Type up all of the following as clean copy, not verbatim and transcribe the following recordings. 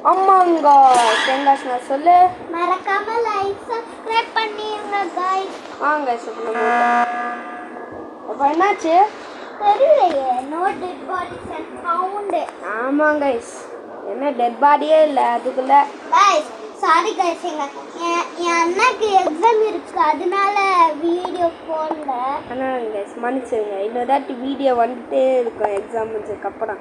ஆமாங்க தேங்காய் நான் சொல்லு மறக்காம லைக் சப்ஸ்கிரைப் பண்ணிடுங்க गाइस வாங்க சொல்லுங்க அப்ப என்னாச்சு தெரியலையே no dead bodies and found ஆமாங்க गाइस என்ன டெட் பாடியே இல்ல அதுக்குள்ள गाइस சாரி गाइस என் அண்ணாக்கு எக்ஸாம் இருக்கு அதனால வீடியோ போடல அண்ணா गाइस மன்னிச்சிடுங்க இன்னொரு வீடியோ வந்துட்டே இருக்கும் எக்ஸாம் முடிஞ்சதுக்கு அப்புறம்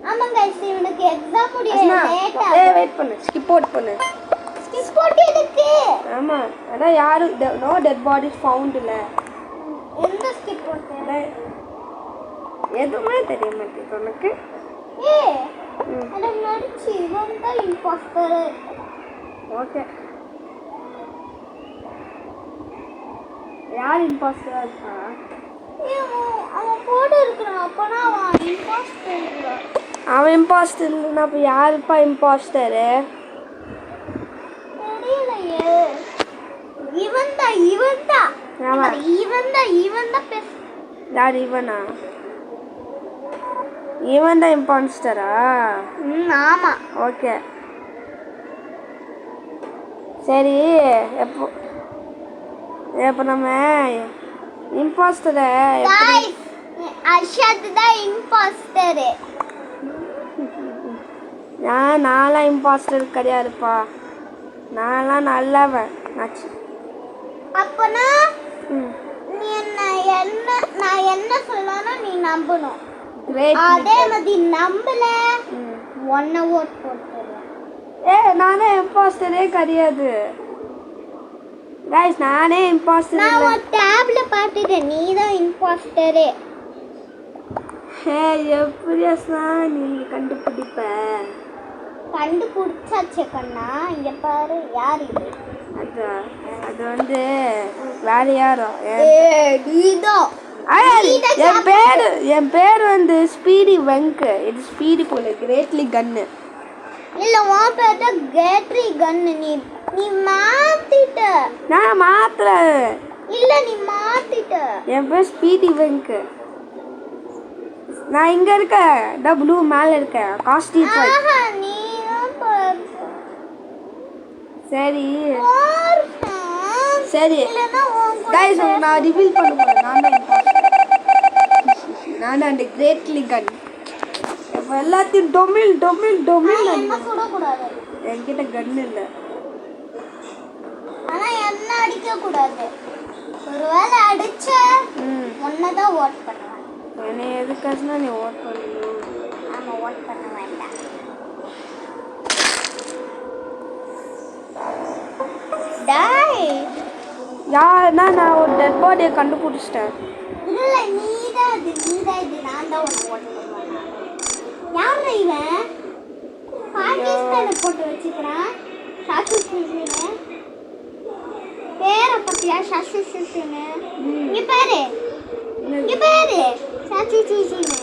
ஆமா गाइस இவனுக்கு எக்ஸாம் முடிய லேட்டா வெயிட் பண்ணு ஸ்கிப் அவுட் பண்ணு ஸ்கிப் போட்டு இருக்கு ஆமா அட யாரு நோ டெட் பாடிஸ் ஃபவுண்ட் இல்ல எந்த ஸ்கிப் போட்டு எதுவுமே தெரிய மாட்டேங்குது உனக்கு அட நடிச்சு இவன் தான் இம்பாஸ்டர் ஓகே யார் இம்பாஸ்டரா இருக்கா அவன் போட இருக்கிறான் அப்பனா அவன் இம்பாஸ்டர் இல்லை அவன் இம்பாஸ்டர் இல்லைன்னா அப்போ யாருப்பா இம்பாஸ்டரு தெரியலையே இவன் தான் பேச யார் இவனா இவன் தான் இம்பாஸ்டரா ஆமா ஓகே சரி எப்போ நம்ம இம்பாஸ்டரை அர்ஷத் தான் இம்பாஸ்டர் நான்லாம் இம்பாஸ்டர் கிடையாதுப்பா நான்லாம் நல்லவன் ஆச்சு அப்பனா நீ நான் என்ன சொல்லணும் நீ நம்பணும் அதே மாதிரி நம்பல ஒன்ன ஓட் போட்டுருவேன் நானே இம்பாஸ்டரே கிடையாது गाइस நானே இம்பாஸ்டர் நான் ஒரு டேப்ல பார்த்துட்டேன் நீ தான் இம்பாஸ்டரே எப்படியா நீ கண்டுபிடிச்சாச்சு கண்ணா இங்க பாரு யார் இது அது வந்து வேற யாரோ நீதான் என் பேர் வந்து ஸ்பீடி வெங்க் இது ஸ்பீடி போல கிரேட்லி கன்னு இல்ல உன் பேர் தான் கேட்ரி கன்னு நீ மாத்திட்ட நான் மாத்தல இல்ல நீ மாத்திட்ட என் பேர் ஸ்பீடி வெங்க் நான் இங்க இருக்க ப்ளூ மேல இருக்க காஸ்டியூம் நீ தான் சரி சரி गाइस நான் ரிவீல் பண்ணுவேன் நான் அந்த கிரேட்லி கன் இப்போ எல்லாத்தையும் டொமில் என்ன சுட கூடாது என்கிட்ட கன் இல்லை ஆனா என்ன அடிக்க கூடாது ஒருவேளை அடிச்ச ஒன்னதான் ஓட் பண்ணுவேன் என்னை எதுக்காச்சுன்னா நீ ஓட் பண்ணணும் ஆமா ஓட் பண்ண வேண்டாம் நான் ஒரு டெட் பாடியை கண்டுபிடிச்சிட்டேன் இல்ல நீதான் இது நான் தான் உன்னை ஓட் பண்ணுவேன் யாரு இவன் பாகிஸ்தானை போட்டு வச்சுக்கிறான் சாசு சுசுன்னு பேரை பத்தியா சாசு சுசுன்னு இங்க பாரு சாசு சுசுன்னு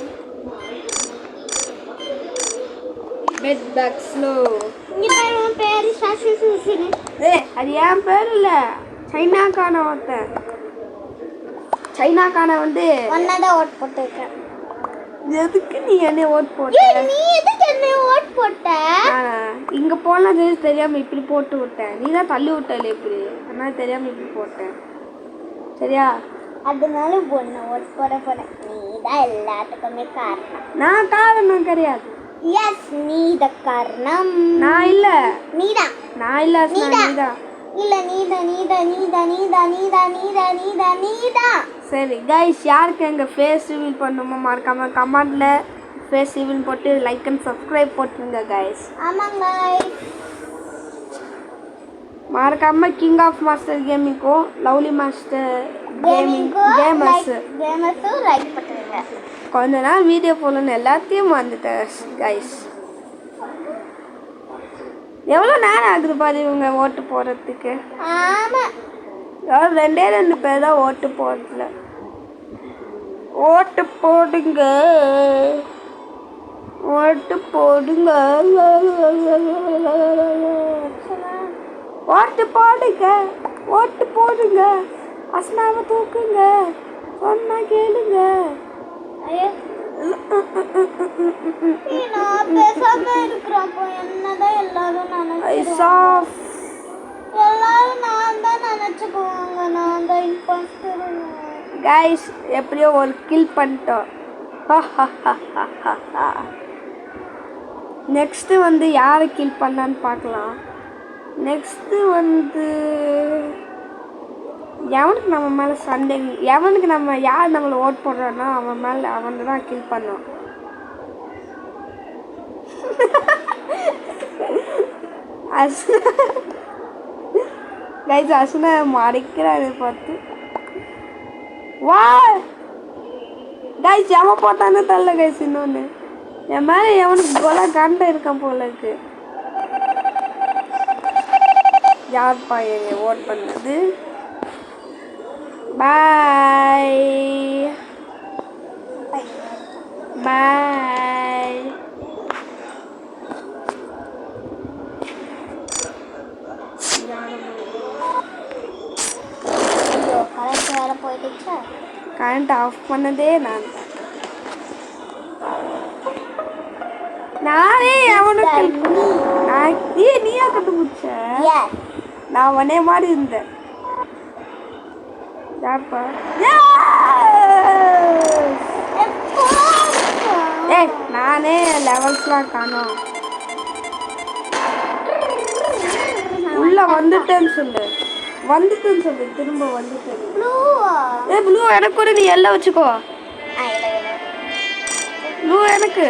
பெட் பேக் ஸ்லோ இங்க பாரு உன் பேரு சாசு சுசுன்னு அது என் பேர் இல்லை சைனாக்கான ஒருத்தன் சைனாக்கான வந்து ஒன்னதான் ஓட் போட்டுருக்கேன் எதுக்கு நீ என்ன ஓட் போட்ட நீ எதுக்கு என்ன ஓட் போட்ட இங்க போலாம் தெரியாம இப்படி போட்டு விட்டேன் நீ தான் தள்ளி விட்டல இப்படி அதனால தெரியாம இப்படி போட்டேன் சரியா அதனால ஒன்னு ஓட் போறேன் நீ தான் எல்லாத்துக்குமே காரணம் நான் காரணம் கிடையாது எஸ் நீ தான் காரணம் நான் இல்ல நீதான் நான் இல்ல நீதான் இல்ல நீதான் சரி गाइस யாருக்கு எங்க ஃபேஸ் ரிவீல் பண்ணுமோ மறக்காம கமெண்ட்ல ஃபேஸ் ரிவீல் போட்டு லைக் அண்ட் சப்ஸ்கிரைப் போட்டுருங்க गाइस ஆமாங்க गाइस மறக்காம கிங் ஆஃப் மாஸ்டர் கேமிங்கும் லவ்லி மாஸ்டர் கேமர்ஸ் லைக் பண்ணுங்க கொஞ்ச நாள் வீடியோ போடணும்னு எல்லாத்தையும் வந்துட்டேன் गाइस எவ்வளோ நேரம் ஆகுது பாரு இவங்க ஓட்டு போடுறதுக்கு ஆமாம் ரெண்டு பேர் தான் ஓட்டு போடல ஓட்டு போடுங்க ஓட்டு போடுங்க ஓட்டு போடுங்க அஸ்னாவை தூக்குங்க சொன்னா கேளுங்க நான் பேசாம இருக்கிறப்போ என்னதான் எல்லாரும் ஃபேஸ் ஆஃப். எல்லாரும் நான் தான் நினைச்சுக்குவாங்க நான் தான் இம்பாஸ்டர். கைஸ் எப்படியோ ஒரு கில் பண்ணிட்டோம். நெக்ஸ்ட்டு வந்து யாரை கில் பண்ணான்னு பார்க்கலாம். நெக்ஸ்ட்டு வந்து எவனுக்கு நம்ம மேலே சண்டை, எவனுக்கு நம்ம யார் நம்மளை ஓட் போடுறானோ அவன் மேலே அவனை தான் கில் பண்ணோம். கைஸ் அசுனா மறைக்கிறாரு பார்த்து. வா கைஸ் எவன் போட்டானே தரல கைஸ். இன்னொன்று என் மேலே எவனுக்கு கொலை கண்டை இருக்கான் போல இருக்கு. யார்ப்பா என்னை ஓட் பண்ணது? பாய் பாய். கரண்ட் வேற போயிடுச்சா? கரண்ட் ஆஃப் பண்ணதே நான் தான். நானே அவனுக்கு நீயா கண்டுபிடிச்ச? நான் உடனே மாதிரி இருந்தேன். யார்ப்பா? ஏய் நானே லெவல்ஸ்லாம் காணோம். உள்ள வந்துட்டேன்னு சொல்லு, வந்துட்டேன்னு சொல்லு, திரும்ப வந்துட்டேன். ஏ ப்ளூ எனக்கு ஒரு, நீ எல்லாம் வச்சுக்கோ. ப்ளூ எனக்கு.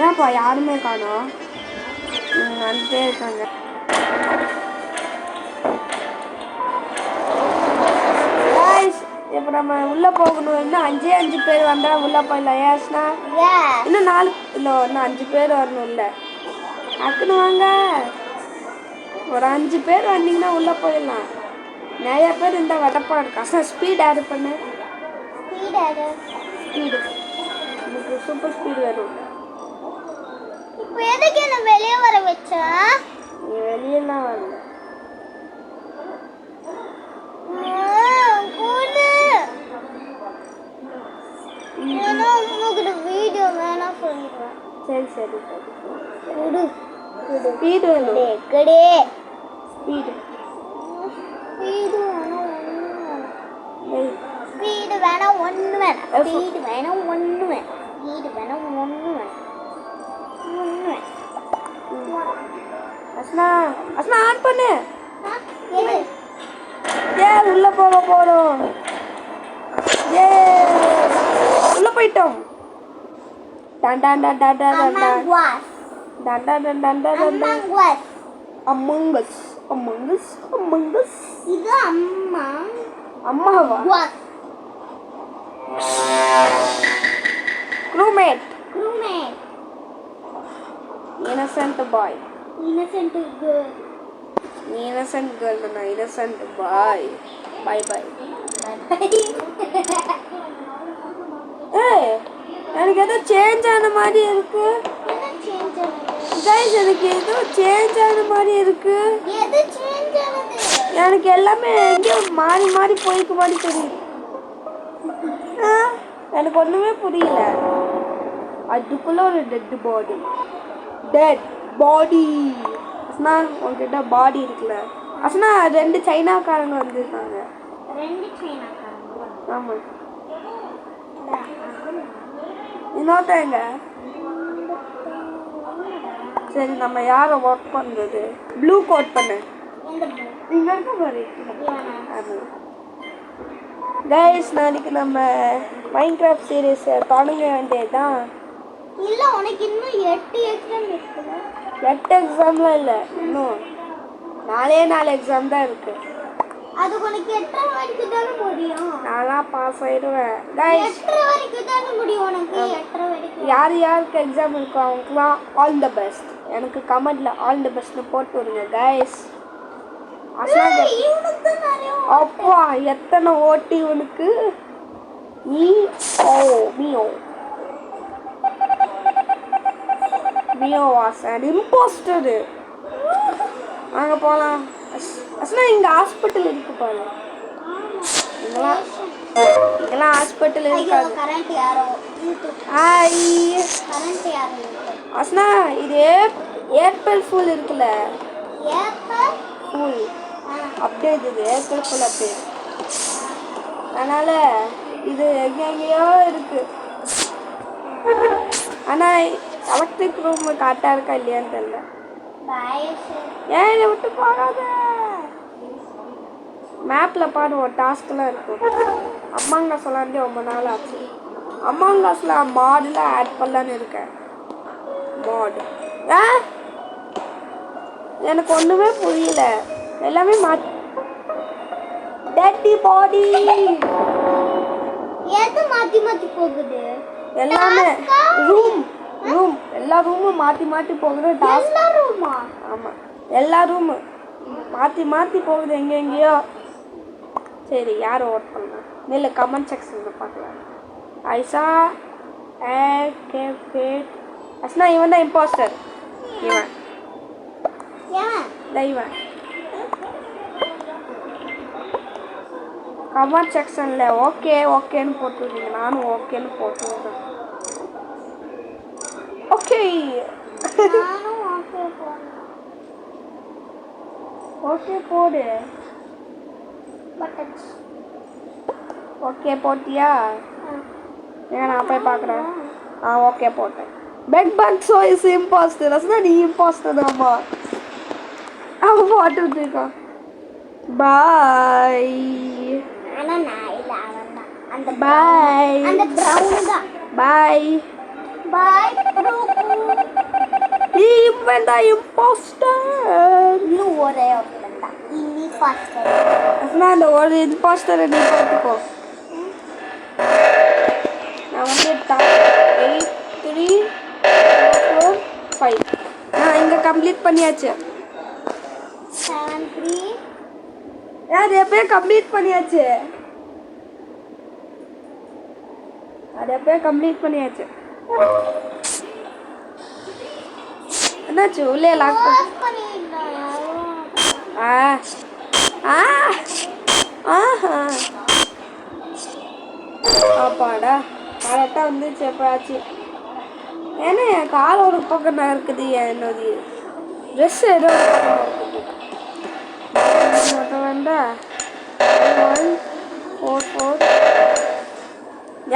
ஏன்ப்பா யாருமே காணோம்? வந்துட்டே இருக்காங்க. இப்போ நம்ம உள்ளே போகணும். இன்னும் 5 பேர் வந்தால் உள்ளே போயிடலாம். ஏஸ்னா இன்னும் 4 இல்லை, இன்னும் 5 பேர் வரணும். இல்லை டக்குன்னு வாங்க. ஒரு 5 பேர் வந்தீங்கன்னா உள்ளே போயிடலாம். நிறைய பேர் இருந்தால் வெட்டப்பா இருக்கு. அசா ஸ்பீட் ஆட் பண்ணு. ஸ்பீடு எனக்கு சூப்பர் ஸ்பீடு வரும். இப்போ எதுக்கு என்ன வெளியே வர வச்சா? நீ வெளியெல்லாம் வரல. வீடியோ வேணாம் சொல்லிடுவேன். சரி சரி குடு ஸ்பீடு வேணும். கடே ஸ்பீடு ஸ்பீடு வேணாம் ஒன்று வேணாம். ஸ்பீடு வேணாம் ஒன்று வேணாம். ஸ்பீடு வேணாம் ஒன்று வேணாம். அஸ்னா அஸ்னா ஆன் பண்ணு. எது? ஏ உள்ள போக போறோம். ஏ உள்ள போயிட்டோம். Done done done done done done done done done done done done. Among Us. Among Us. Among Us. இது அம்மா அம்மாவா? Crewmate. Innocent boy. Innocent girl. Innocent girl na innocent boy. Bye bye. ஏய் எனக்கு ஏதோ சேஞ்ச் ஆன மாதிரி இருக்கு. என்ன சேஞ்ச் ஆனது? கைஸ் எனக்கு ஏதோ சேஞ்ச் ஆன மாதிரி இருக்கு. எது சேஞ்ச் ஆனது? எனக்கு எல்லாமே எங்கேயோ மாறி மாறி போய்க்கு மாதிரி தெரியுது. எனக்கு ஒன்றுமே புரியல. அதுக்குள்ள ஒரு டெட் பாடி. அஸ்னா உங்ககிட்ட பாடி இருக்குல்ல? அஸ்னா 2 சைனாக்காரங்க வந்திருக்காங்க. 2 சைனாக்காரங்க? ஆமாம். இன்னொருத்தங்க. சரி நம்ம யாரை ஒர்க் பண்ணுறது? ப்ளூ கோட் பண்ணு. இங்கே இருக்க பாரு. கைஸ் நாளைக்கு நம்ம மைன்கிராஃப்ட் சீரீஸ் தொடங்க வேண்டியதுதான். இல்லை உனக்கு இன்னும் 8 எக்ஸாம் இருக்குல்ல? 8 எக்ஸாம்லாம் இல்லை, இன்னும் 4 எக்ஸாம் தான் இருக்கு. அது உனக்கு 8 வரைக்கும் தானே முடியும். நான்லாம் பாஸ் ஆயிடுவேன். கைஸ் 8 வரைக்கும் தானே முடியும் உனக்கு. 8 வரைக்கும் யார் யாருக்கு எக்ஸாம் இருக்கோ அவங்களுக்குலாம் ஆல் த பெஸ்ட். எனக்கு கமெண்ட்ல ஆல் த பெஸ்ட்னு போட்டு விடுங்க கைஸ். அப்பா எத்தனை ஓட்டி உனக்கு? மியோ வாஸ் அண்ட் இம்போஸ்டர். அங்கே போகலாம். அஸ்னா இங்கே ஹாஸ்பிட்டல் இருக்கு பாரு. இங்கெல்லாம் ஹாஸ்பிட்டல் இருக்காது. கரண்ட் யாரோ ஹாய் கரண்ட் யாரோ அஸ்னா இதே ஏப்ரல் ஃபுல் இருக்குல்ல ஏப்ரல் ஃபுல் அப்படியே இது ஏப்ரல் ஃபுல் அப்படியே. அதனால் இது எங்கெங்கேயோ இருக்கு. ஆனால் எலக்ட்ரிக் ரூம் கரெக்டாக இருக்கா இல்லையான்னு தெரியல. ஏன் இதை விட்டு போகாத. மேப்பில் பாரு ஒரு டாஸ்க்லாம் இருக்கும். அம்மாங்காஸ் விளாண்டு ரொம்ப நாள் ஆச்சு. அம்மாங்காஸில் மாடுலாம் ஆட் பண்ணலான்னு இருக்கேன். மாடு எனக்கு ஒன்றுமே புரியல. எல்லாமே டேட்டி பாடி எது மாற்றி மாற்றி போகுது? எல்லாமே ரூம் எல்லா ரூமும் மாற்றி மாற்றி போகுது. எல்லா ரூமா? ஆமாம், எல்லா ரூமு மாற்றி மாற்றி போகுது எங்கெங்கேயோ. சரி, யார் ஓட் பண்ணலாம் நில்ல, கமெண்ட் செக்ஷனில் பார்க்கலாம். ஐசா அஸ்னா இவன் தான் இம்போஸ்டர். இவன் இவன் கமெண்ட் செக்ஷனில் ஓகேன்னு போட்டுருக்கீங்க. நானும் ஓகேன்னு போட்டுருக்கேன். ஓகே ஓகே போடு. ஓகே போட்டியா? ஏன் நான் போய் பார்க்குறேன். ஓகே போட்டேன். பெக் பக்ஸோ இஸ் இம்போஸ்டர். அஸ்னா நீ இம்போஸ்டர் தான்மா. அவன் போட்டு இருக்கான். பாய். பாய். அந்த பிரவுன் தான். பாய் பாய். இவன் தான் இம்போஸ்டர். இன்னும் ஒரே ஒருத்தன் தான் இம்போஸ்டர். அஸ்னா அந்த ஒரு இம்போஸ்டரை நீ பார்த்துக்கோ. நான் வந்து 8 3 4 5 நான் இங்கே கம்ப்ளீட் பண்ணியாச்சு. 7 3 அது எப்பயே கம்ப்ளீட் பண்ணியாச்சு. என்னாச்சு உள்ளே லாக் அப்பாடா கரெக்டாக வந்துச்சு. எப்போயாச்சு ஏன்னா என் கால் ஒரு பக்கம் இருக்குது. என்னது ட்ரெஸ் ஏதோ வேண்டா. 1 4 4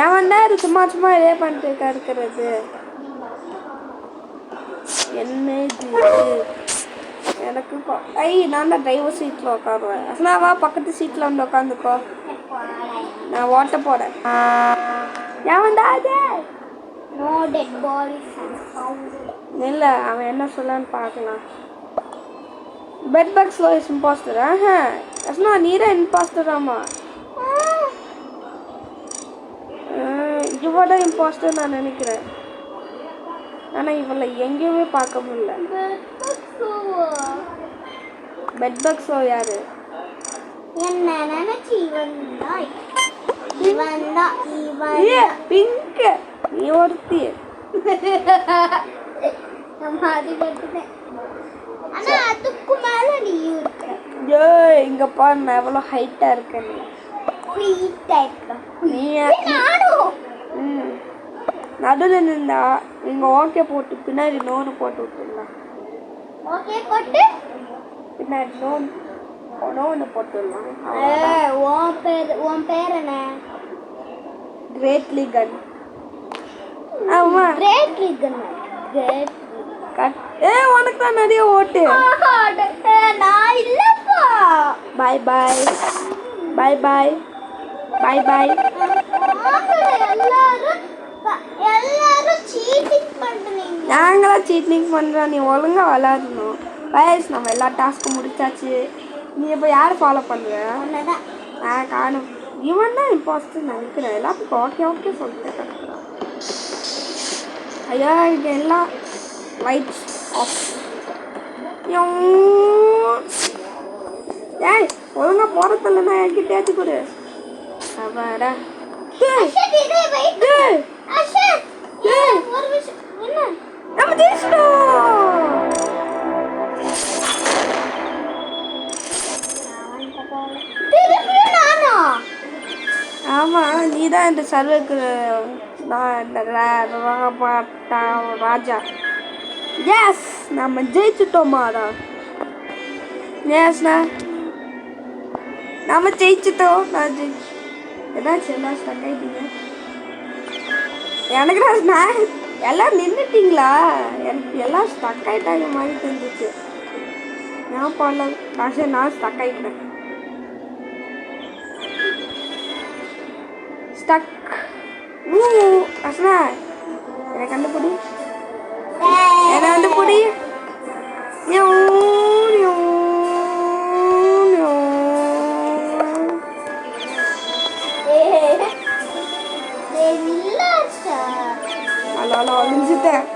ஏன்டா இது சும்மா இதே பண்ணிட்டு இருக்கிறது. என்ன இது எனக்கு நான் தான் டிரைவர் சீட்டில் உட்காருவேன். அஸ்னாவா பக்கத்து சீட்டில் வந்து உட்காந்துக்கோ. நான் ஓட்ட போகிறேன். ஏன்டா அது நோ டெட் பாடிஸ் இல்லை, அவன் என்ன சொல்லலான்னு பார்க்கலாம். பெட் பக்ஸோ இஸ் இம்போஸ்டர். அஸ்னா நீ தான் இம்போஸ்டர். ஆமாம், இவட இம்போஸ்டர் நான் நினைக்கிறேன். ஆனால் இவளை எங்கேயுமே பார்க்க முடியல. பெட் பக்ஸோ யாரு? என்ன நினைச்சு பிங்க் நீ ஒருத்தி. அதுக்கு மேல நீ இருக்க. இங்க பாரு, நான் எவ்வளோ ஹைட்டா இருக்கேன். நடுவில் நின்றா இங்க ஓகே போட்டு பின்னாடி நோன்னு போட்டு விட்டுடலாம். ஓகே போட்டு பின்னாடி நோன்னு போட்டுடலாம். உன் பேர் என்ன? கிரேட் லீகன். ஆமா, கிரேட் லீகன். உனக்கு தான் நிறைய ஓட்டு. நான் இல்லப்பா. பாய் பாய் பாய் பாய் பாய் பாய். எல்லாரும் சீட்டிங் பண்றீங்க. நாங்களாம் சீட்டிங் பண்ணுறோம். நீ ஒழுங்காக விளாடணும். வயசு நம்ம எல்லா டாஸ்க்கும் முடிச்சாச்சு. நீ இப்போ யாரை ஃபாலோ பண்ணுற? நான் காணும். இவன் தான் இம்பாஸ்டர் நினைக்கிறேன். எல்லாத்துக்கும் ஓகே சொல்லிட்டு கிடக்குறான். ஐயா இது எல்லாம் லைட்ஸ் ஆஃப். ஏய் ஒழுங்காக போகிறதில்லண்ணா என்கிட்ட ஏற்றி கொடு. அப்பாடா நம்ம ஜெயிச்சிட்டோம். ஆமாம், நீ தான் இந்த சர்வேக்கு நான் இந்த ராஜா. எஸ் நம்ம ஜெயிச்சிட்டோமாடா. எஸ்ண்ணா நம்ம ஜெயிச்சிட்டோம். நான் என்னாச்சு எல்லாம் ஸ்டக் ஆகிட்டீங்க? எனக்கு நான் எல்லாம் நின்றுட்டீங்களா? எனக்கு எல்லாம் ஸ்டக் ஆகிட்டாங்க மாதிரி தெரிஞ்சிச்சு. நான் பாடல காசு நான் ஸ்டக் ஆகிட்டேன். ஸ்டக் அஸ்னா என்னை கண்டுபிடி. என்னை வந்து பிடி.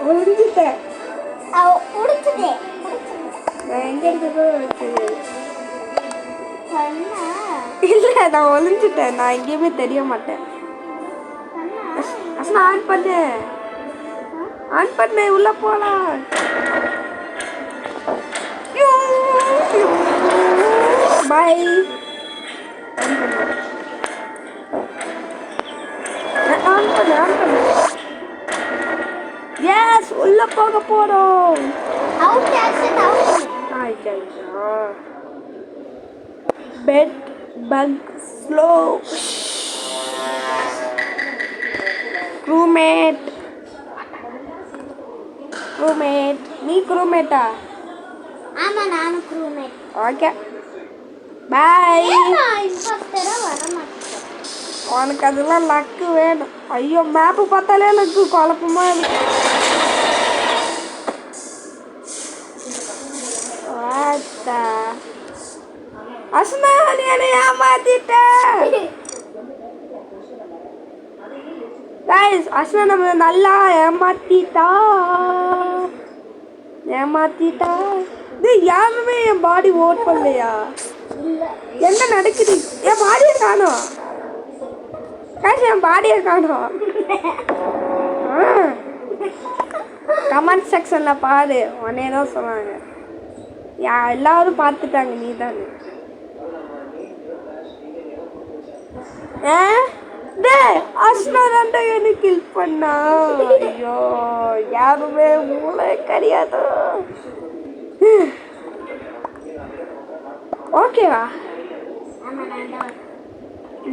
ஒளிஞ்சிட்டேன் இல்ல நான் ஒளிஞ்சிட்டேன். நான் எங்கேயுமே தெரிய மாட்டேன். ஆன் பண்ணு உள்ள போலாம். பை ஆன் பண்ணு. எஸ் உள்ள போக போறோம். பெட் பக் ஸ்லோ crewmate நீ crewmate-ஆ? ஆமா நானும் crewmate. Okay bye. உனக்கு அதெல்லாம் லக்கு வேணும். ஐயோ மேப்பு பார்த்தாலே எனக்கு குழப்பமா இருக்கு. அஸ்னா நீ என்னை ஏமாத்திட்ட. கைஸ் அஸ்னா நம்ம நல்லா ஏமாத்திட்டா. இது யாருமே என் பாடி ஓட் பண்ணலையா? என்ன நடக்குது? என் பாடியை காணோம். என் பாடியை காணோம். கமெண்ட் செக்ஷனில் பாரு. உடனே தான் சொன்னாங்க. எல்லாரும் பார்த்துட்டாங்க. நீ தானே அஸ்னா தாண்டா என்ன கில் பண்ணா. ஐயோ யாருமே மூளை கிடையாது. ஓகேவா?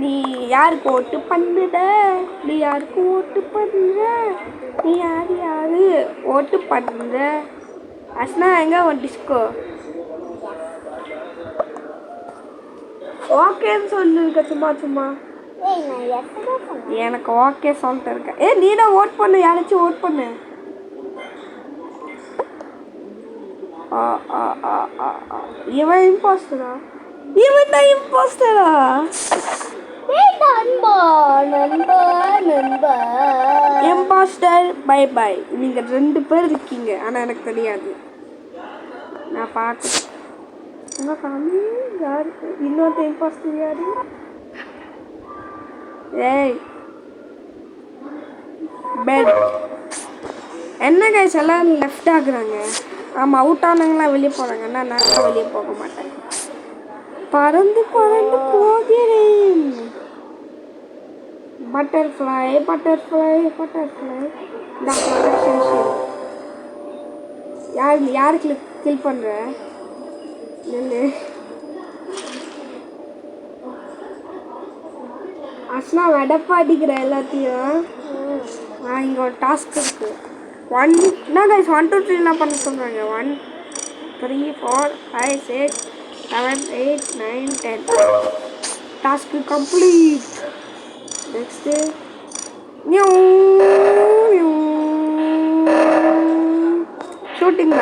நீ யாருக்கு ஓட்டு பண்ணுற? நீ யாருக்கு ஓட்டு பண்ணுற? நீ யாரு ஓட்டு பண்ணுற? அஸ்னா எங்க உன் டிஸ்கோ? ஓகேன்னு சொல்லிருக்க. சும்மா எனக்கு ஓகே சொல்லிட்டு இருக்க. நீ தான் ஓட் பண்ணு. யாராச்சும் ஓட் பண்ணு. இவன் இம்போஸ்டரா? இவன் தான் இம்போஸ்டரா? Impostor by by. நீங்க 2 பேர் இருக்கீங்க. ஆனா எனக்கு தெரியாது. நான் பார்க்க இன்னொரு இம்போஸ்டர் யாரு? ஏய் பெட் என்ன கைஸ் எல்லாம் லெஃப்ட் ஆகுறாங்க. ஆமாம் அவுட் ஆனவங்களாம் வெளியே போகிறாங்க. நான் வெளியே போக மாட்டேன். பறந்து போகிறேன். பட்டர்ஃப்ளை யாரு கில் பண்ணுற? இல்லை அஸ்னா வெடப்பாடிக்கிற எல்லாத்தையும். இங்கே ஒரு டாஸ்க் இருக்கு. 1 என்ன கைஸ் 1 2 3 என்ன பண்ண சொல்கிறாங்க? 1 3 4 5 6 7 8 9 10 டாஸ்க் கம்ப்ளீட். நெக்ஸ்ட்டு ஷூட்டிங்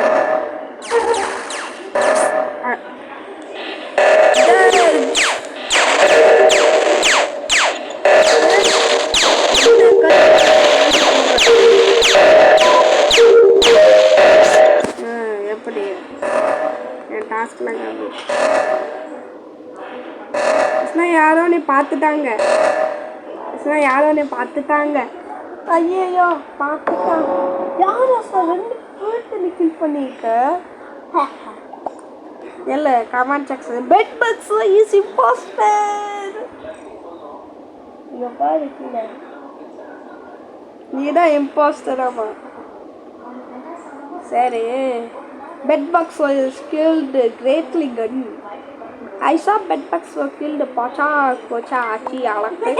எப்படி என் டாஸ்க்லாம் யாரோ நீ பார்த்துட்டாங்க. ஐயோ பார்த்துட்டாங்க. யாரும் 2 பேர்த்து நீ கில் பண்ணியிருக்க. இல்லை comment section bed bugs is imposter. இங்கே பாரு கீழே. நீ தான் இம்போஸ்டராமா. சரி. Bedbugs was killed greatly good. I saw bedbugs were killed. Pocha, pocha, achi, alakkai.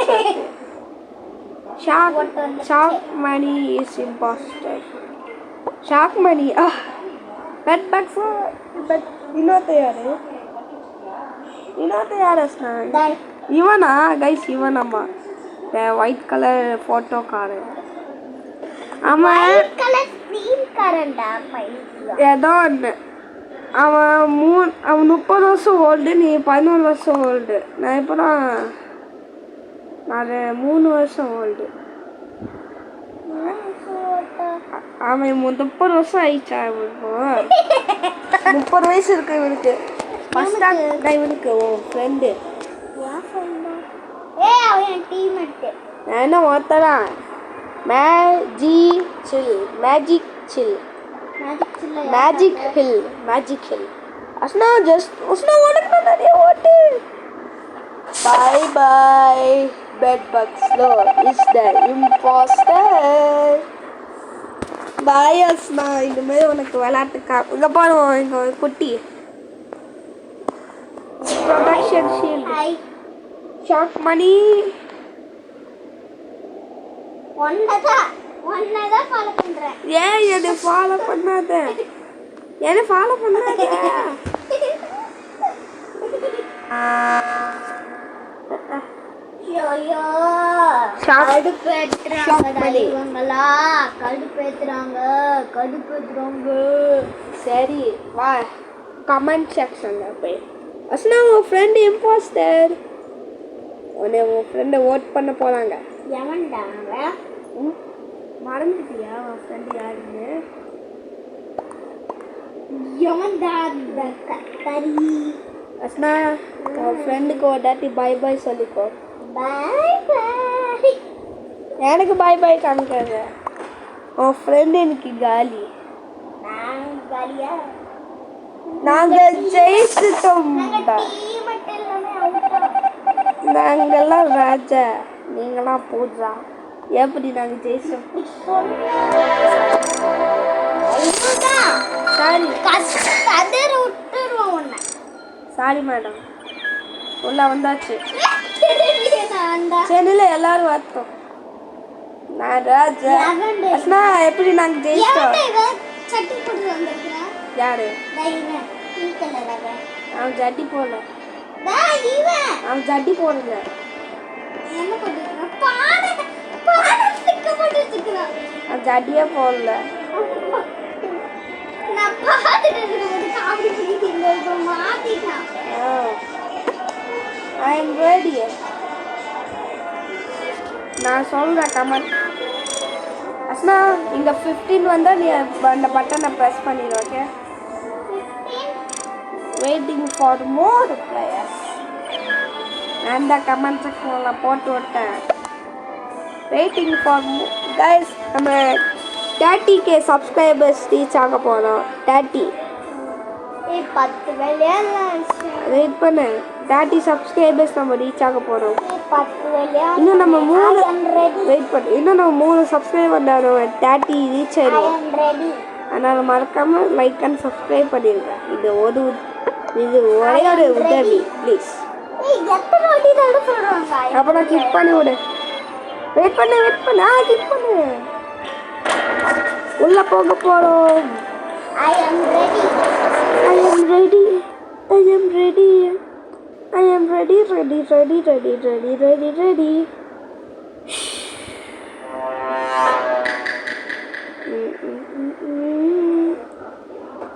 Shark money is imposter. Shark money. Bedbugs were. But இன்னொருத்த யாரு சொன்னாங்க? இவனா கைஸ்? இவனாம்மா ஒயிட் கலர் ஃபோட்டோ காரு. அவன் ஏதோ ஒன்று. அவன் 30 வருஷம் ஓல்டு, நீ 11 வருஷம் ஓல்டு. நான் இப்போ தான் 3 வருஷம் ஓல்டு. அவன் 30 வருஷம் ஆயிடுச்சா? இப்போ 30 வயசு இருக்கு இவனுக்கு. ஃபர்ஸ்ட் இவனுக்கு உன் ஃப்ரெண்டு. நான் என்ன ஒருத்ததான் மேஜிக் ஹில். அஸ்னா உனக்கு நிறைய ஓட்டு. Bye bedbugs no is the imposter. Bye Asna. இனிமேல் உனக்கு விளையாட்டுக்கா இங்கே பாருவோம். இங்கே ஒரு குட்டி ப்ரொடக்ஷன் ஷீல்டு. ஷார்க் மணி. ஏன் என்னை ஃபாலோ பண்ணாத? கடுப்பேத்துறாங்க. சரி வா கமெண்ட் செக்ஷன்ல போய் அஸ்னா உன் ஃப்ரெண்ட் இம்போஸ்டர். உன்னை உன் ஃப்ரெண்டை ஓட் பண்ண போறாங்க. மறந்துட்டியா உன் ஃப்ரெண்டு யாருன்னு? அஸ்னா உன் ஃப்ரெண்டுக்கு ஒரு தாட்டி பாய் பாய் சொல்லிக்கோ. எனக்கு பாய் பாய் காமிக்காத. உன் ஃப்ரெண்டு எனக்கு காலி. நாங்க ஜெயிச்சிட்டோம். நாங்கெல்லாம் ராஜா, நீங்களாம் பூஜா. எப்படி நாங்க ஜெயிச்சோம்? Sorry madam. உள்ள வந்தாச்சு. சென்னையில எல்லாரும் பார்த்தோம். நான் ராஜா. அஸ்னா எப்படி நாங்க ஜெயிச்சோம்? யாரு? அவன் ஜட்டி போடல. அவன் ஜட்டி போடல. அவன் ஜட்டியே போடல. I am ready. நான் சொல்றேன் கமெண்ட். அஸ்னா இங்க 15 வந்தா நீ அந்த பட்டனை பிரஸ் பண்ணிடு. Okay? Waiting for more players. நான் தான் கமெண்ட் செக்ஷன்ல போட்டு விட்டேன். Waiting for guys. நம்ம 30k சப்ஸ்கிரைபர்ஸ் ரீச் ஆக போறோம். 30. 10 வெயிட் பண்ணு. 30 சப்ஸ்கிரைபர்ஸ் நம்ம ரீச் ஆக போறோம். இன்னும் நம்ம 3 சப்ஸ்கிரைபர் வந்தாலும் 30 ரீச் ஆயிடும். அதனால மறக்காம லைக் அண்ட் சப்ஸ்கிரைப் பண்ணிருங்க. இது ஒரே ஒரு உதவி ப்ளீஸ். அப்புறம் கிளிக் பண்ணி விடு. வெயிட் பண்ணு. கிளிக் பண்ணு. உள்ள போக போறோம். I am ready.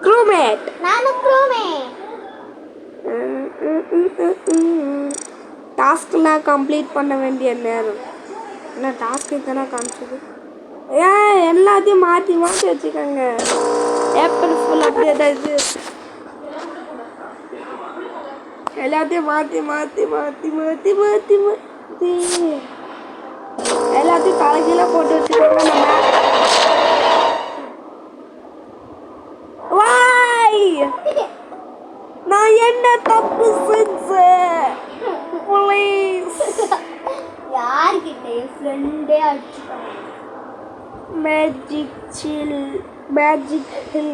Crewmate. நானு crewmate. டாஸ்க்லாம் கம்ப்ளீட் பண்ண வேண்டிய நேரம். என்ன டாஸ்க் தானே காமிச்சது? எல்லாத்தையும் மாற்றி வச்சுக்கோங்க. ஏப்ரல் ஃபுல் அப்படி ஏதாவது எல்லாத்தையும் மாற்றி எல்லாத்தையும் தலைகீழ போட்டு வச்சுக்கோங்க. நான் என்ன தப்பு செஞ்சேன்? யார்கிட்ட? ஃப்ரெண்டே அடிச்சுட்டாங்க. மேஜிக் சில் Magic hill.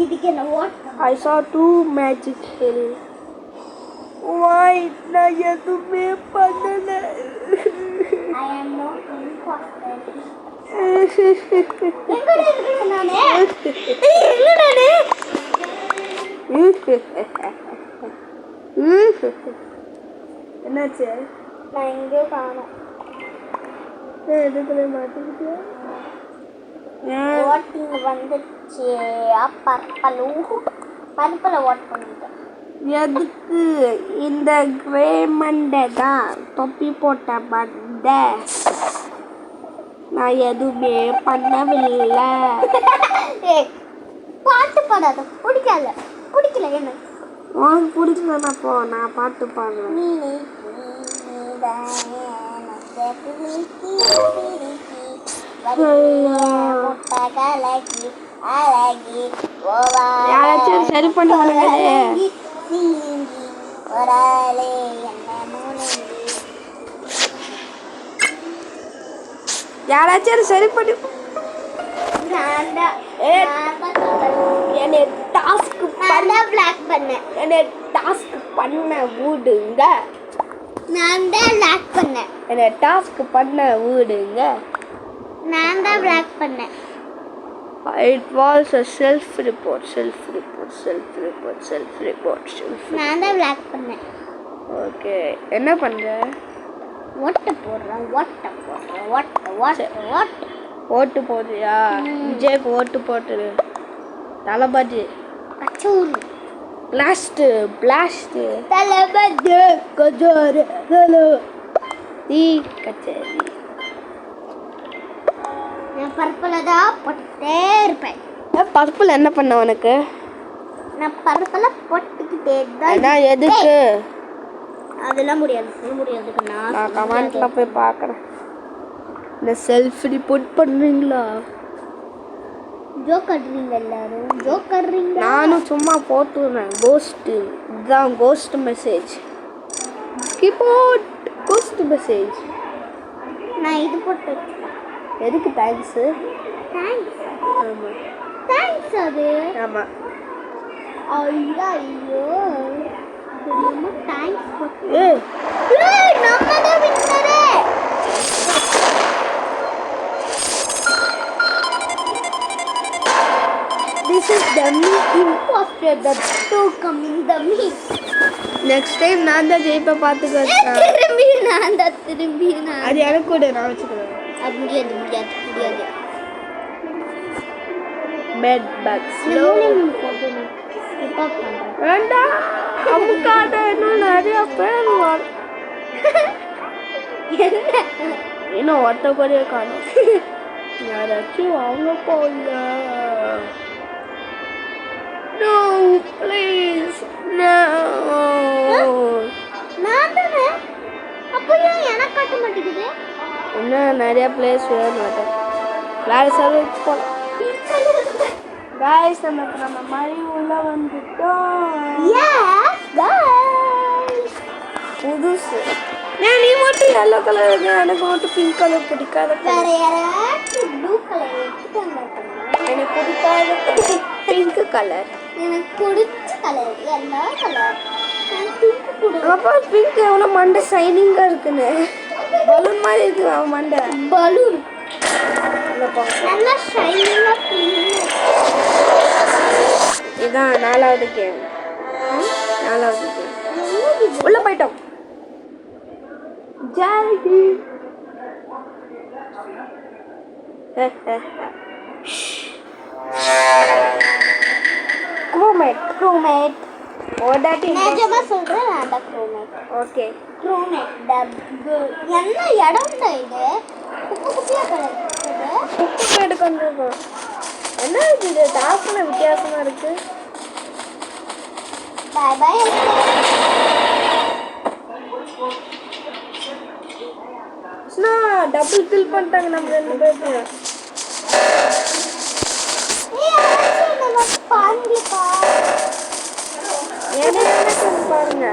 இதுக்கு என்ன ஓட்டம்? I saw 2 magic hill. Why நான் எதுவுமே பண்ணல? I am not imposter. எங்கடா இருக்கேன் நானே? எங்கடா நீ? என்னாச்சு? நான் எங்கேயோ காணோம். எதுக்குள்ள மாட்டிக்கிட்டியா? ஓட்டிங் வந்துச்சு. பர்பிள் ஓட் பண்ணிட்டேன். எதுக்கு? இந்த கிரே மண்டை தான் தொப்பி போட்ட மண்டை. நான் எதுவுமே பண்ணவில்லை. ஏய், பாட்டு பாடாத. பிடிக்கல என்ன? உனக்கு பிடிக்கலன்னா போ, நான் பாட்டு பாடுறேன். யாராச்சும் சரி பண்ணுவாங்களே. யாராச்சும் சரி பண்ணி என்னை டாஸ்க் என்னை டாஸ்க் பண்ண வீடுங்க. நான் தான் லாக் பண்ணேன். என்னை டாஸ்க் பண்ண வீடுங்க. நான் தான் லாக் பண்ணேன். It was a self-report. நான் தான் லாக் பண்ணேன். ஓகே, என்ன பண்ற? ஓட்டு போடுறேன். ஓட்டு போடுறியா? விஜய்க்கு ஓட்டு போட்டுரு. தளபதி கச்சூரி பிளாஸ்ட் தளபதி கஜோரு தீ கச்சேரி. நான் பர்பிள தான் போட்டுக்கிட்டே இருப்பேன். பர்பிள் என்ன பண்ண உனக்கு? நான் பர்பிள போட்டுக்கிட்டே தான். அதான் எதுக்கு? அதெல்லாம் முடியாதுக்கு நான் கமெண்ட்ல போய் பார்க்குறேன். இந்த செல்ஃப் ரிப்போர்ட் பண்ணுறீங்களா? ஜோக்கடுறீங்க எல்லாரும். ஜோக்கடுறீங்க. நானும் சும்மா போட்டுறேன். கோஸ்ட்டு இதுதான் ghost message. Keyboard ghost message. நான் இது போட்டு. எதுக்கு தேங்க்ஸு? தேங்க்ஸ். ஆமாம் தேங்க்ஸ் அது. ஆமாம். ஐயோ தேங்க்ஸ் போட்டு. ஏய் நம்ம தான் வின்னரே. This is the me imposter. The two coming the me. next time நான் தான் ஜெயிப்ப பார்த்துக்கோ. திரும்பி நான் அது எனக்கு கூட நான் வச்சுக்கிறேன். அது முடியாது. பெட் பக் ஸ்லோ இப்போ பண்றேன். வேண்டாம். அமுக்காத இன்னும் நிறைய பேர் வரும். இன்னும் ஒத்த கொடிய காணும். யாராச்சும் வாங்க போல. No, please, no. நான் தானே. அப்போ ஏன் எனக்கு காட்ட மாட்டேங்குது? இன்னும் நிறைய பிளேஸ் வேணும். வேற சர்வீஸ் போகலாம். காய்ஸ் நம்ம மாதிரி உள்ள வந்துட்டோம். Yes guys. புதுசு. நீ மட்டும் yellow கலர் எனக்கு மட்டும் பிங்க் கலர் பிடிக்காத. வேற யாராச்சும் ப்ளூ கலர் எடுத்துட்டாங்க. எனக்கு பிடிக்காத பிங்க் கலர். எனக்கு பிடிச்ச கலர் yellow கலர். எனக்கு பிங்க் பிடிக்கும். அப்பா பிங்க் எவ்வளோ மண்டை ஷைனிங்கா இருக்குன்னு. பலூன் மாதிரி இருக்கு அவன் மண்டை. பலூன் நல்லா ஷைனிங்கா பிங்க். இதான் நாலாவது கேம். உள்ள போயிட்டோம். ஜாலி. crewmate. ஓடாட்டி நிஜமா சொல்றேன் நான் தான் crewmate. Okay crewmate double. என்ன இடம்டா இது? குப்பையா கிடக்குது. குப்பை எடுக்கணும். என்ன இது டாஸ்க்ல வித்தியாசமா இருக்கு. Bye bye. ஸ்னா டபுள் கில் பண்ணிட்டாங்க நம்ம ரெண்டு பேருக்கு. பாருங்க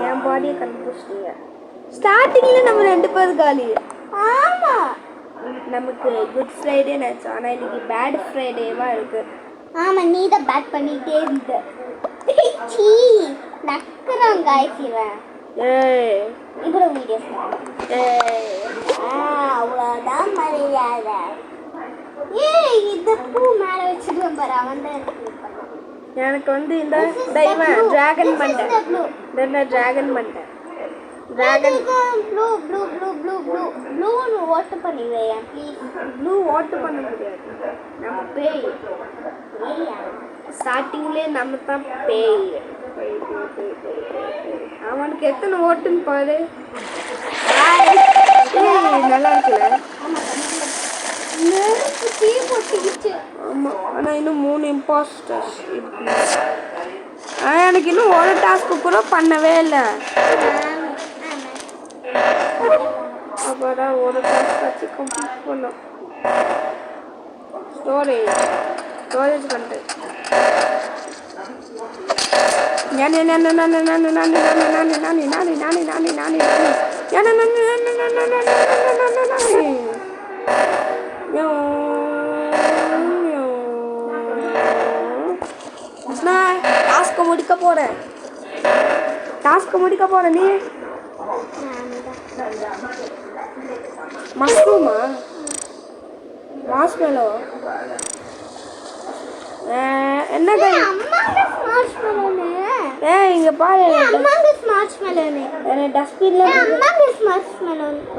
என் பாடியை கண்டுபிடிச்சிட்டீங்க. ஸ்டார்டிங்ல நம்ம ரெண்டு பேரும் காலி. ஆமா நமக்கு குட் ஃப்ரைடே நினச்சோம், ஆனால் இன்னைக்கு பேட் ஃப்ரைடேவா இருக்கு. ஆமா நீ தான் பேட் பண்ணிட்டே இருந்த. சீ நக்குறான் गाइस இவன். ஏய் இவ்வளவு வீடியோஸ் ஏய் அவ்வளோதான் மரியாதை. ஏய் இந்த பூ மேலே வச்சுட்டு பாரு அவன் தான் எனக்கு வந்து இந்த இவன் டிராகன் மண்டை, இந்த டிராகன் மண்டை dragon blue blue blue blue blue ப்ளூன்னு ஓட்டு பண்ணிடுவேன் ப்ளீஸ். ப்ளூ ஓட்டு பண்ண முடியாது, நம்ம பேய். ஸ்டார்டிங்லேயே நம்ம தான் பேய். அவனுக்கு எத்தனை ஓட்டுன்னு பாரு. நல்லா இருக்குல்ல? நெருப்பு தீ போட்டுக்கிச்சு. ஆமாம், ஆனால் இன்னும் 3 இம்பாஸ்டர்ஸ் இருக்கு. எனக்கு இன்னும் ஒரு டாஸ்க்கு கூட பண்ணவே இல்லை. அப்போதான் ஒரு டாஸ்க் வச்சு கம்ப்ளீட் பண்ணோம். ஸ்டோரேஜ் கண்டு டாஸ்க்கு முடிக்க போறேன். நீ மஷ்ரூமா மாஸ்மெலோ என்ன இங்க பாரு டஸ்ட்பின்ல.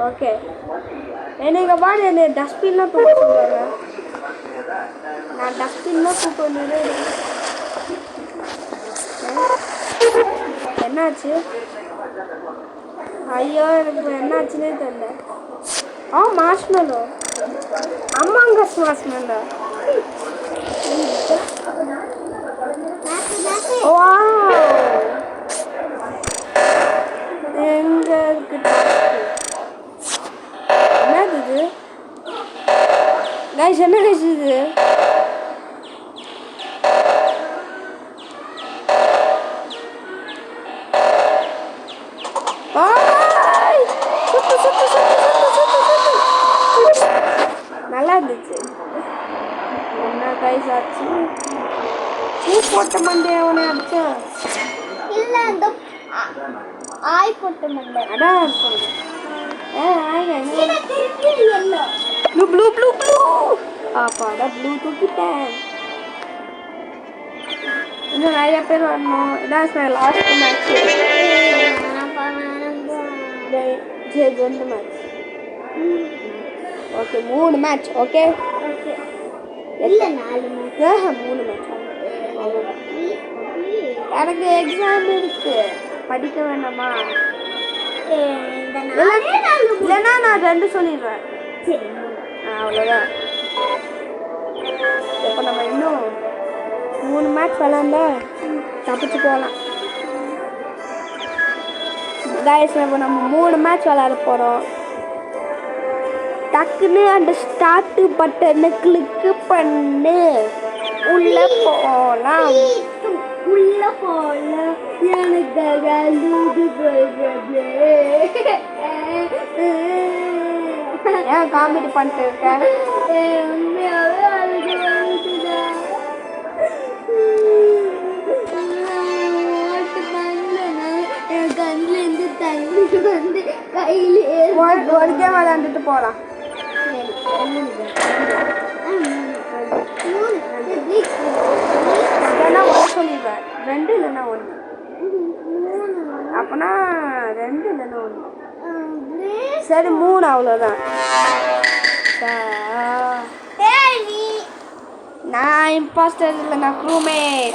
ஓகே என்ன இங்க பாரு, என்ன டஸ்ட்பின்லாம் தூக்க சொல்றாங்க. நான் டஸ்ட்பின்லாம் தூக்க வேண்டியது. என்னாச்சு? ஐயோ எனக்கு என்னாச்சுன்னே தெரியல. Marshmallow, among us marshmallow. எங்க இருக்கு? என்னது இது? கைஸ் என்ன கைஸ் இது? நல்லா இருந்துச்சு. என்ன கைஸ் ஆச்சு? பூ போட்ட மண்டே அவனை அடிச்சா இல்ல அந்த ஆய் போட்ட மண்டே அதான் சொல்றேன். ப்ளூ ப்ளூ ப்ளூ ப்ளூ அப்பாடா ப்ளூ தூக்கிட்டேன். இன்னும் நிறைய பேர் வரணும். இதான் last match. 2 match. Okay 3 match. Okay இல்ல 4 மேட்ச். 3 மேட்ச். எனக்கு எக்ஸாம் இருக்கு, படிக்க வேண்டாமா? இல்லைன்னா நான் 2 சொல்லிடுவேன். அவ்வளோதான். இப்போ நம்ம இன்னும் 3 மேட்ச் விளாண்டா தப்பிச்சு போகலாம். கைஸ் இப்போ நம்ம 3 மேட்ச் விளாட போகிறோம். டக்குன்னு அந்த ஸ்டார்ட் பட்டனை கிளிக் பண்ணு. உள்ள போகலாம். எனக்கு ஏன் காமெடி பண்ணிட்டு இருக்க? உண்மையாவே அழுது வந்துச்சுடா. என் கண்ணுல இருந்து தண்ணி வந்து கையிலே ஒரு கேம் விளையாண்டுட்டு போகலாம். இல்லைன்னா 1 சொல்லிடுவேன். 2 இல்லைன்னா 1. அப்போனா 2 இல்லைன்னா 1. சரி 3 அவ்வளோதான். நான் இம்பாஸ்டர் இல்லை, நான் க்ரூமேட்.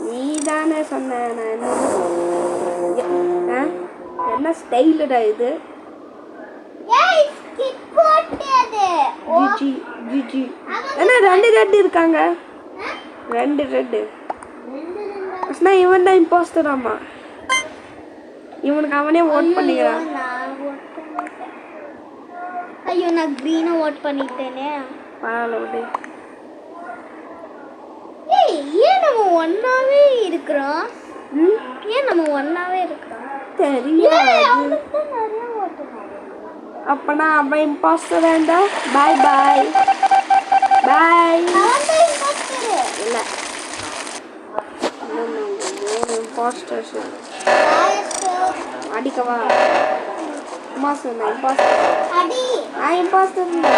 நீ தானே சொன்ன. நான் என்ன ஸ்டைலுடா இது? ஜிஜி என்ன 2 ரெட் இருக்காங்க? 2 ரெட். இவன் தான் இம்பாஸ்டர். ஆமா இவனுக்கு அவனே ஓட் பண்ணிக்கிறான். ஐயோ நான் கிரீனை ஓட் பண்ணிட்டேனே. பரவாயில்ல. ஏன் நம்ம ஒன்னாவே இருக்கிறோம்? ஏன் நம்ம ஒன்னாவே இருக்கிறோம்? தெரியாது. அவனுக்கு தான் நிறைய ஓட்டு. அப்பனா அவன் இம்பாஸ்டர் வேண்டாம். பாய் பாய் பாய். இல்லை இம்பாஸ்டர்ஸ் அடிக்கவா? அம்மா சொன்ன இம்பாஸ்டர். நான் இம்பாஸ்டர் இல்லை.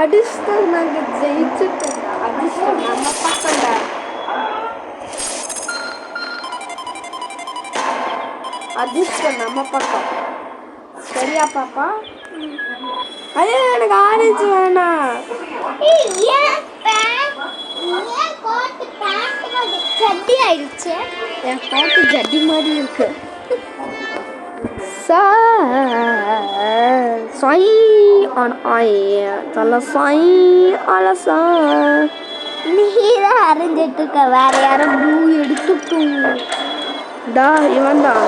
அதிர்ஷ்டம் நாங்கள் ஜெயிச்சுட்டோம். அதிர்ஷ்டம் நம்ம பக்கம்டா. அதிர்ஷ்டம் நம்ம பக்கம். சரியா பாப்பா? ஐயோ எனக்கு ஆரஞ்சு வேணாம். என் பாட்டு ஜட்டி மாதிரி இருக்கு. நீதான் அரைஞ்சிட்டு இருக்க. வேற யாரும் ப்ளூ எடுத்துட்டும். இவன் தான்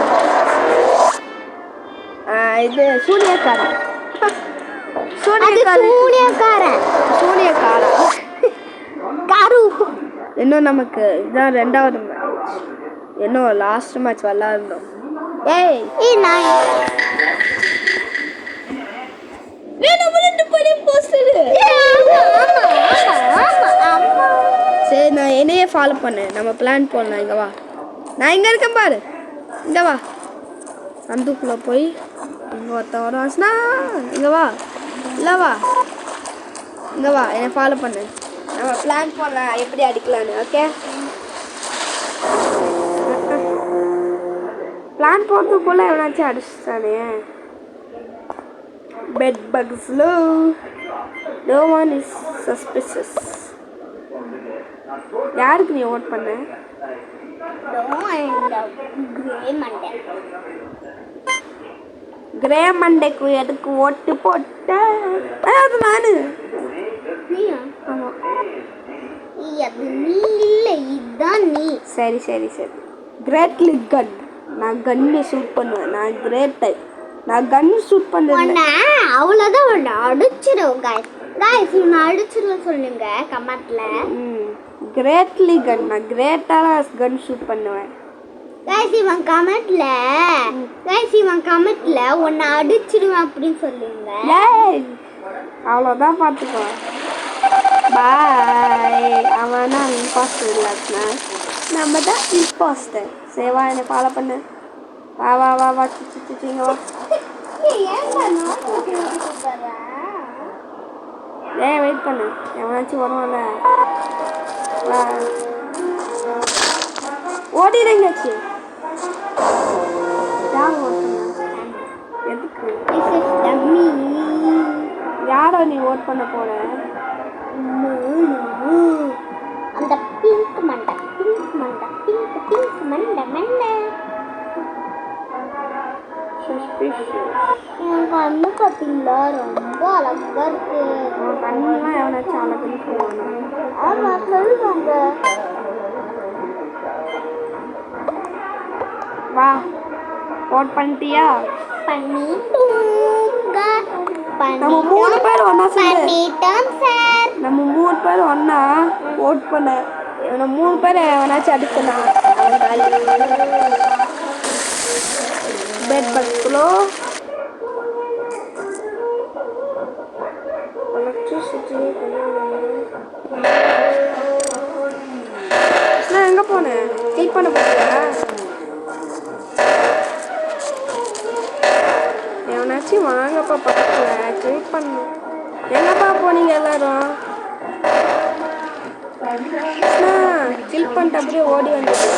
இது சூனியக்காரன். கரு. இன்னும் நமக்கு இதுதான் 2வது மேட்ச். இன்னும் லாஸ்ட் மேட்ச் விளாண்டோம். ஏய் நான் சரி நான் என்னையே ஃபாலோ பண்ணேன். நம்ம பிளான் போடலாம். இங்கே வா, நான் இங்கே இருக்கேன் பாரு. இங்கே வா, சந்துக்குள்ளே போய் இங்கே ஒருத்த வருவாச்சுனா இங்கே வா. இல்லை வா, இங்கே வா, என்னை ஃபாலோ பண்ணு. நம்ம பிளான் போடலாம் எப்படி அடிக்கலான்னு. ஓகே பிளான் போடுறதுக்குள்ளே எவனாச்சும் அடிச்சுட்டானே. பெட் பக்ஸ்லோ no one is suspicious. யாருக்கு நீ ஓட் பண்ண? கிரே மண்டைக்கு எதுக்கு ஓட்டு போட்ட? அது நானு. ஆமாம் அது நீ இல்லை, இதுதான் நீ. சரி சரி சரி. கிரேட்லி கன். நான் கன்னு ஷூட் பண்ணுவேன். நான் கிரேட் டைப். நான் கன்னு ஷூட் பண்ணுவேன். அவ்வளோதான் ஒன்று அடிச்சிடும். காய்ஸ் இவனை அடிச்சிடும் சொல்லுங்க கமெண்ட்ல. கிரேட்லி கன். நான் கிரேட்டான கன் ஷூட் பண்ணுவேன். காய்ஸ் இவன் கமெண்ட்ல உன்னை அடிச்சிடுவேன் அப்படின்னு சொல்லுங்க. அவ்வளோதான் பார்த்துக்கோ. பாய். அவனா இம்பாஸ்டர் இல்லாச்சுனா நம்ம தான் இம்பாஸ்டர். சேவா என்னை ஃபாலோ பண்ணு. வா வா வா வா. சிச்சிங்க வா. வெயிட் பண்ணு. எவனாச்சும் வருவான்ல. வா ஓடிடுங்கச்சு. எதுக்கு? யாரோ நீ ஓட் பண்ண போற? அந்த பிங்க் மண்டை. என் கண்ணு பார்த்தீங்களா ரொம்ப அழகா இருக்கு. கண்ணெல்லாம் எவனாச்சும் அழகுன்னு சொல்லுவாங்க. ஆமா சொல்லுவாங்க. வா ஓட் பண்ணிட்டியா? நம்ம 3 பேர் ஒண்ணா பண்ணிட்டோம் சார். நம்ம 3 பேர் ஒண்ணா ஓட் பண்ண. நம்ம 3 பேர் எவனாச்சும் அடிச்சனா பெட் பக்ஸ்லோ எலக்ட்ரிசிட்டி. நான் எங்க போனேன்? கிளிக் பண்ண போறியா? எவனாச்சும் வாங்கப்பா பக்கத்துல. கிளிக் பண்ணு. எங்கப்பா போனீங்க எல்லாரும்? கில் பண்ணிட்டு அப்படியே ஓடி வந்துட்டு.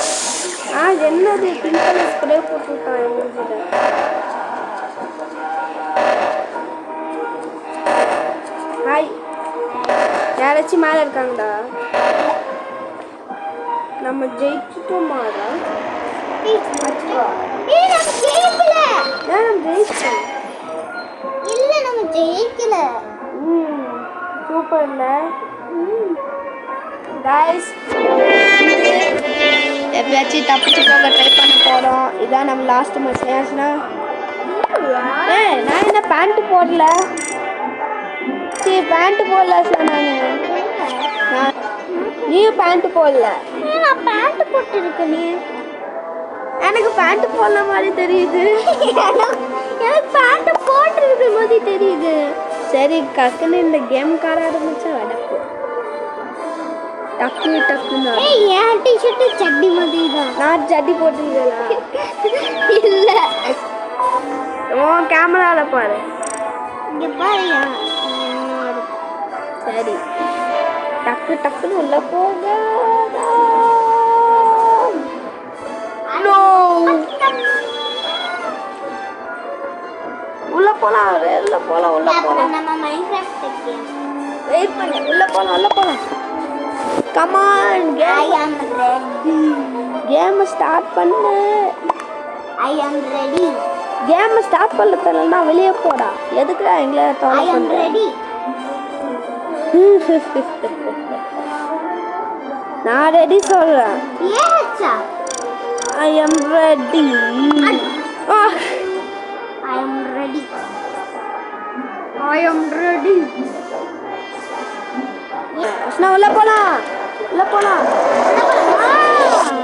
என்னது பிம்பிள் ஸ்ப்ரே போட்டு விட்டான் என் மூஞ்சில. ஹாய். யாராச்சும் மேலே இருக்காங்கடா? நம்ம ஜெயிச்சுட்டோமாடா? ஜெயிக்கல. சூப்பர் இல்ல? கைஸ் எப்பயாச்சும் தப்பிச்சு போக ட்ரை பண்ண போகிறோம். இதான் நம்ம லாஸ்ட் மேட்ச் ஏச்சுன்னா நான் என்ன பேண்ட் போடல. சரி பேண்ட் போடல சார் நான் நீயும் பேண்ட் போடல. நான் பேண்ட் போட்டுருக்கேன். எனக்கு பேண்ட் போடல மாதிரி தெரியுது. எனக்கு பேண்ட் போட்டுருக்க மாதிரி தெரியுது. சரி கக்குன்னு இந்த கேம் கார ஆரம்பிச்சா வடக்கு டக்கு டக்குன்னு. என் டிஷர்ட் சட்டி மாதிரி தான். நான் சட்டி போட்டுருக்கேன். இல்ல ஓ கேமரால பாரு. இங்க பாருயா. சரி டக்கு டக்குன்னு உள்ள போக. உள்ள போலாம் உள்ள போலாம் உள்ள போலாம். நம்ம மைன்கிராஃப்ட் கேம் வெயிட் பண்ணு. உள்ள போலாம். Come on I am ready. Game start பண்ணு. I am ready. Game start பண்ணல தெரியலனா வெளிய போடா. எதுக்குடா எங்கள தொலை ஐ அம் ரெடி. நான் ரெடி சொல்றேன். ஏச்சா I am ready. I am ready. I am ready. Asna உள்ள போலாம்.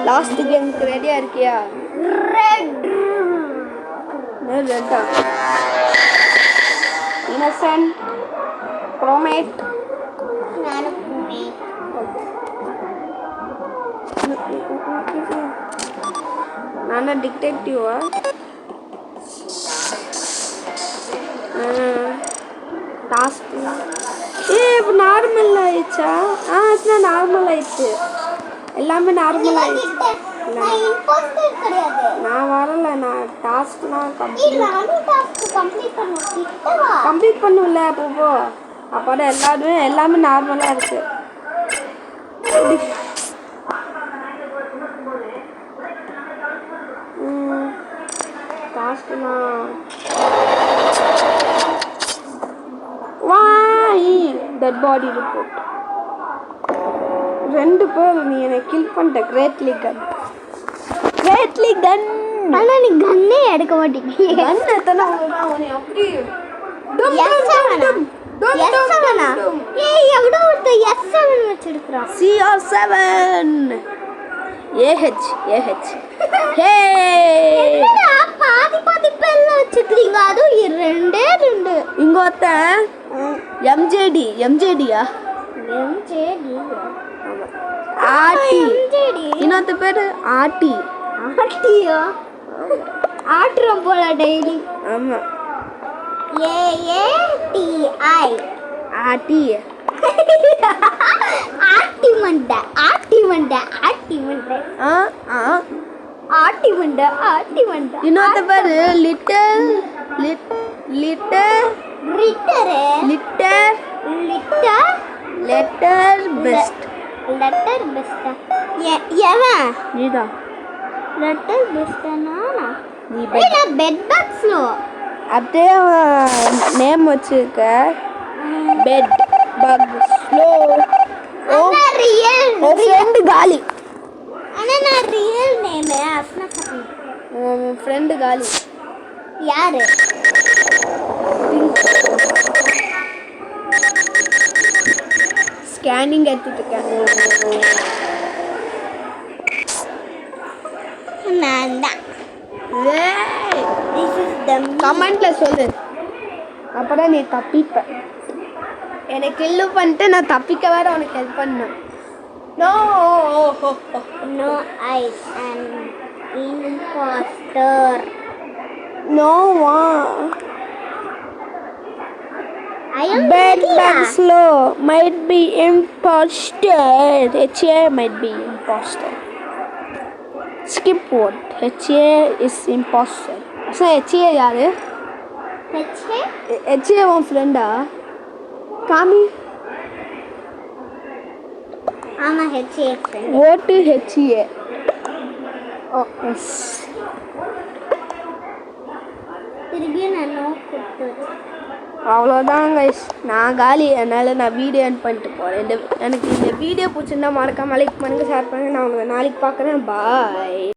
லாஸ்ட் கேமுக்கு ரெடியா இருக்கியா? Red. ரெட்டா இன்னசென்ட் ப்ரோமேட். நான் டிடெக்டிவா? டாஸ்க் இப்போ நார்மல் ஆயிடுச்சா? நார்மல் ஆயிடுச்சு. எல்லாமே நார்மல் ஆயிடுச்சு. நான் இம்போஸ்டர் கிடையாது. நான் வரல. நான் டாஸ்க்லாம் நானும் டாஸ்க் கம்ப்ளீட் பண்ணுவேன். கம்ப்ளீட் பண்ணல. போ அப்போதான் எல்லாமே நார்மலாக இருக்கு. டாஸ்க்லாம் டெட் பாடி ரிப்போர்ட். 2 பேர் நீ என்னை கில் பண்ணிட்ட. கிரேட்லி கன். ஆனா நீ கன்னே எடுக்க மாட்டீங்க. கன் எத்தனை அவனை அப்படி எவ்வளோ ஒருத்தர் S7 வச்சிருக்கிறான். CR7 AH பாதி பேர்ல வச்சிருக்கீங்க. அதுவும் 2 இங்க ஒருத்தன் MJDயா ஆட்டி. இன்னொருத்த பேரு ஆட்டியா ஆட்டுறோம் போல டெய்லி. ஆமா AATI ஆட்டி. இன்னொருத்த பேரு லிட்டர் பெஸ்ட். நீதான் லெட்டர் பெஸ்ட். நானா நீ பெட் பாக்ஸ்ல அப்படியே நேம் வச்சிருக்க. Bed bug slow. Real friend காலி. ஆனா நான் ரியல் நேம் அஸ்னா கபி. ஃப்ரெண்டு காலி. யாரு? ஸ்கேனிங் எடுத்துட்டு இருக்கேன். நான் தான். This is the கமெண்ட்ல சொல்லு. அப்பதான் நீ தப்பிப்ப. எனக்கு கில்லு பண்ணிட்டு நான் தப்பிக்க வேற உனக்கு ஹெல்ப் பண்ணேன். No, I am imposter. No I am bed bug slow might be imposter. HA might be imposter. Skip word. HA is imposter. So HA யாரு? HA உன் ஃப்ரெண்டா? காமி. ஆமா HA friend. What is HA? Oh yes. திருப்பி நான் note கொடுத்து அவ்வளோதான் guys, நான் காலி. அதனால் நான் வீடியோ எண்ட் பண்ணிட்டு போகிறேன். எனக்கு இந்த வீடியோ பிடிச்சிருந்தா மறக்காம லைக் பண்ணுங்கள், ஷேர் பண்ணுங்கள். நான் உங்களை நாளைக்கு பார்க்குறேன். பாய்.